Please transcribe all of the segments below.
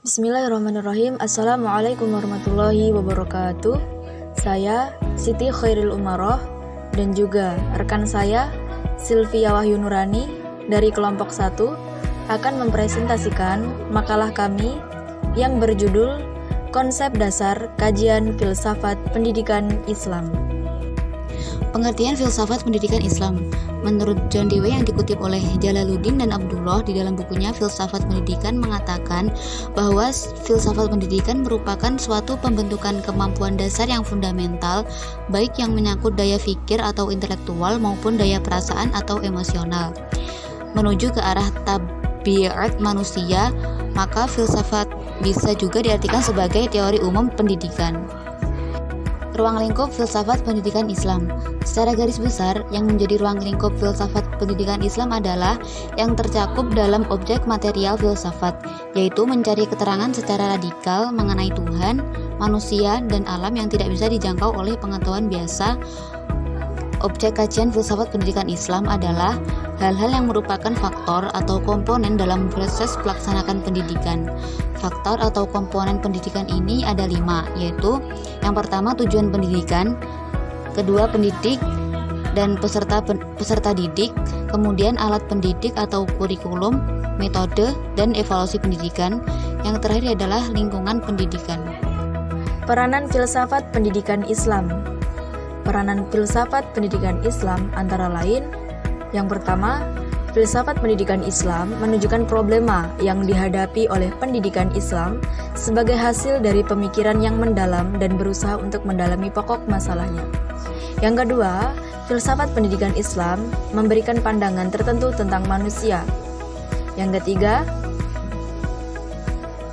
Bismillahirrahmanirrahim. Assalamualaikum warahmatullahi wabarakatuh. Saya Siti Khairil Umaroh dan juga rekan saya Sylvia Wahyu Nurani dari kelompok 1 akan mempresentasikan makalah kami yang berjudul Konsep Dasar Kajian Filsafat Pendidikan Islam. Pengertian filsafat pendidikan Islam menurut John Dewey yang dikutip oleh Jalaluddin dan Abdullah di dalam bukunya Filsafat Pendidikan mengatakan bahwa filsafat pendidikan merupakan suatu pembentukan kemampuan dasar yang fundamental baik yang menyangkut daya pikir atau intelektual maupun daya perasaan atau emosional menuju ke arah tabiat manusia. Maka filsafat bisa juga diartikan sebagai teori umum pendidikan. Ruang lingkup filsafat pendidikan Islam. Secara garis besar, yang menjadi ruang lingkup filsafat pendidikan Islam adalah yang tercakup dalam objek material filsafat, yaitu mencari keterangan secara radikal mengenai Tuhan, manusia, dan alam yang tidak bisa dijangkau oleh pengetahuan biasa. Objek kajian filsafat pendidikan Islam adalah hal-hal yang merupakan faktor atau komponen dalam proses pelaksanaan pendidikan. Faktor atau komponen pendidikan ini ada 5, yaitu yang pertama tujuan pendidikan, kedua pendidik dan peserta didik, kemudian alat pendidik atau kurikulum, metode, dan evaluasi pendidikan. Yang terakhir adalah lingkungan pendidikan. Peranan filsafat pendidikan Islam. Peranan filsafat pendidikan Islam antara lain: yang pertama, filsafat pendidikan Islam menunjukkan problema yang dihadapi oleh pendidikan Islam sebagai hasil dari pemikiran yang mendalam dan berusaha untuk mendalami pokok masalahnya. Yang kedua, filsafat pendidikan Islam memberikan pandangan tertentu tentang manusia. Yang ketiga,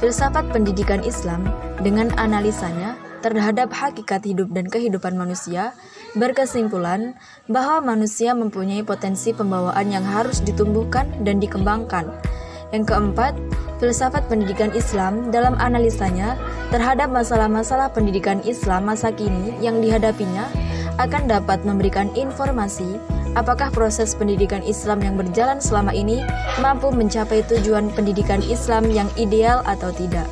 filsafat pendidikan Islam dengan analisanya terhadap hakikat hidup dan kehidupan manusia berkesimpulan bahwa manusia mempunyai potensi pembawaan yang harus ditumbuhkan dan dikembangkan. Yang keempat, filsafat pendidikan Islam dalam analisanya terhadap masalah-masalah pendidikan Islam masa kini yang dihadapinya akan dapat memberikan informasi apakah proses pendidikan Islam yang berjalan selama ini mampu mencapai tujuan pendidikan Islam yang ideal atau tidak.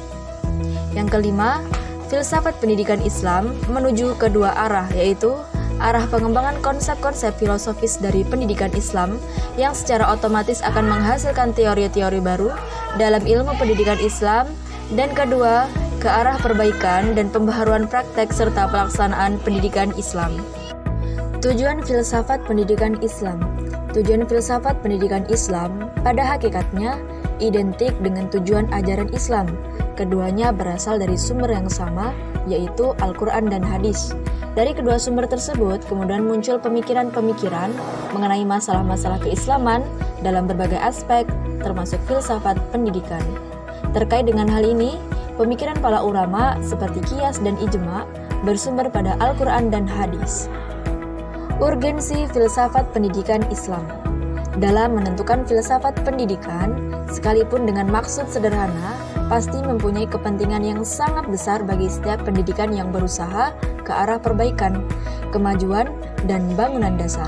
Yang kelima, filsafat pendidikan Islam menuju kedua arah, yaitu arah pengembangan konsep-konsep filosofis dari pendidikan Islam yang secara otomatis akan menghasilkan teori-teori baru dalam ilmu pendidikan Islam, dan kedua, ke arah perbaikan dan pembaharuan praktek serta pelaksanaan pendidikan Islam. Tujuan filsafat pendidikan Islam. Tujuan filsafat pendidikan Islam pada hakikatnya identik dengan tujuan ajaran Islam. Keduanya berasal dari sumber yang sama, yaitu Al-Quran dan Hadis. Dari kedua sumber tersebut, kemudian muncul pemikiran-pemikiran mengenai masalah-masalah keislaman dalam berbagai aspek, termasuk filsafat pendidikan. Terkait dengan hal ini, pemikiran para ulama seperti qiyas dan ijma bersumber pada Al-Quran dan Hadis. Urgensi filsafat pendidikan Islam. Dalam menentukan filsafat pendidikan, sekalipun dengan maksud sederhana, pasti mempunyai kepentingan yang sangat besar bagi setiap pendidikan yang berusaha ke arah perbaikan, kemajuan, dan bangunan dasar.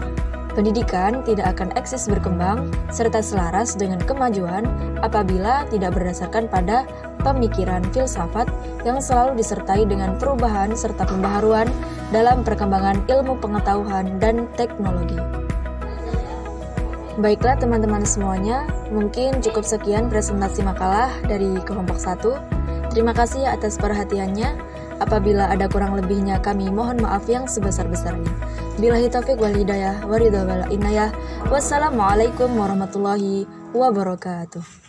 Pendidikan tidak akan eksis berkembang serta selaras dengan kemajuan apabila tidak berdasarkan pada pemikiran filsafat yang selalu disertai dengan perubahan serta pembaharuan dalam perkembangan ilmu pengetahuan dan teknologi. Baiklah teman-teman semuanya, mungkin cukup sekian presentasi makalah dari kelompok 1. Terima kasih atas perhatiannya. Apabila ada kurang lebihnya kami mohon maaf yang sebesar-besarnya. Billahi taufiq wal hidayah wa ridha wal inayah. Wassalamualaikum warahmatullahi wabarakatuh.